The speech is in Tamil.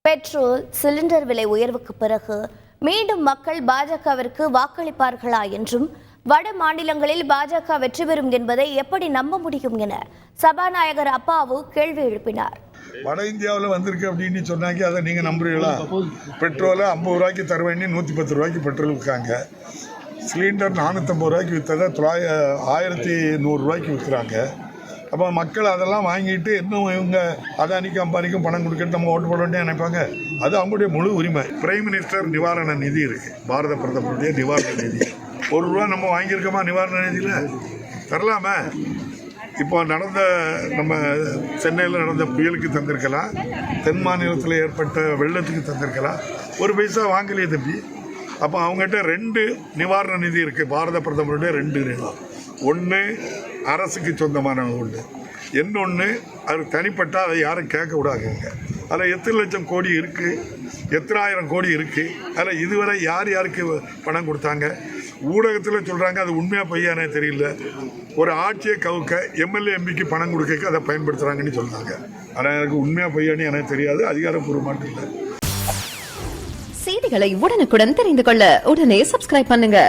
பெட்ரோல் சிலிண்டர் விலை உயர்வுக்கு பிறகு மீண்டும் மக்கள் பாஜகவிற்கு வாக்களிப்பார்களா என்றும் வட மாநிலங்களில் பாஜக வெற்றி பெறும் என்பதை எப்படி நம்ப முடியும் என சபாநாயகர் அப்பாவு கேள்வி எழுப்பினார். வட இந்தியாவில் வந்திருக்கு அப்படின்னு சொன்னாங்க, அதை நீங்கள் நம்புறீங்களா? பெட்ரோலை 50 ரூபாய்க்கு தருவேன்னு 110 ரூபாய்க்கு பெட்ரோல் விற்காங்க. சிலிண்டர் 450 ரூபாய்க்கு விற்றதை 1100 ரூபாய்க்கு விற்கிறாங்க. அப்போ மக்கள் அதெல்லாம் வாங்கிட்டு இன்னும் இவங்க அதானிக்கும் அம்பானிக்கும் பணம் கொடுக்கிட்டு நம்ம ஓட்டு போடணும்னு நினைப்பாங்க. அது அவங்களுடைய முழு உரிமை. பிரைம் மினிஸ்டர் நிவாரண நிதி இருக்குது, பாரத பிரதமருடைய நிவாரண நிதி. 1 ரூபா நம்ம வாங்கியிருக்கோமா நிவாரண நிதியில்? தரலாமா? இப்போ நடந்த நம்ம சென்னையில் நடந்த புயலுக்கு தந்திருக்கலாம், தென் மாநிலத்தில் ஏற்பட்ட வெள்ளத்துக்கு தந்திருக்கலாம். 1 பைசா வாங்கலையே தம்பி. அப்போ அவங்ககிட்ட 2 நிவாரண நிதி இருக்குது. பாரத பிரதமருடைய 2 நிலம். ஒன்று அரசுக்கு சொந்தமான ஒன்று, இன்னொன்று அது தனிப்பட்டால் அதை யாரும் கேட்கக்கூடாதுங்க. அதில் எத்தனை லட்சம் கோடி இருக்குது, எத்தனை ஆயிரம் கோடி இருக்குது. அதில் இதுவரை யார் யாருக்கு பணம் கொடுத்தாங்க? ஊடகத்தில் சொல்கிறாங்க, அது உண்மையாக பையனே தெரியல. ஒரு ஆட்சியை கவுக்க எம்எல்ஏ எம்பிக்கு பணம் கொடுக்க அதை பயன்படுத்துகிறாங்கன்னு சொல்கிறாங்க. ஆனால் எனக்கு உண்மையாக பையனே எனக்கு தெரியாது, அதிகாரப்பூர்வமாக இல்லை. செய்திகளை உடனுக்குடன் தெரிந்து கொள்ள உடனே சப்ஸ்கிரைப் பண்ணுங்க.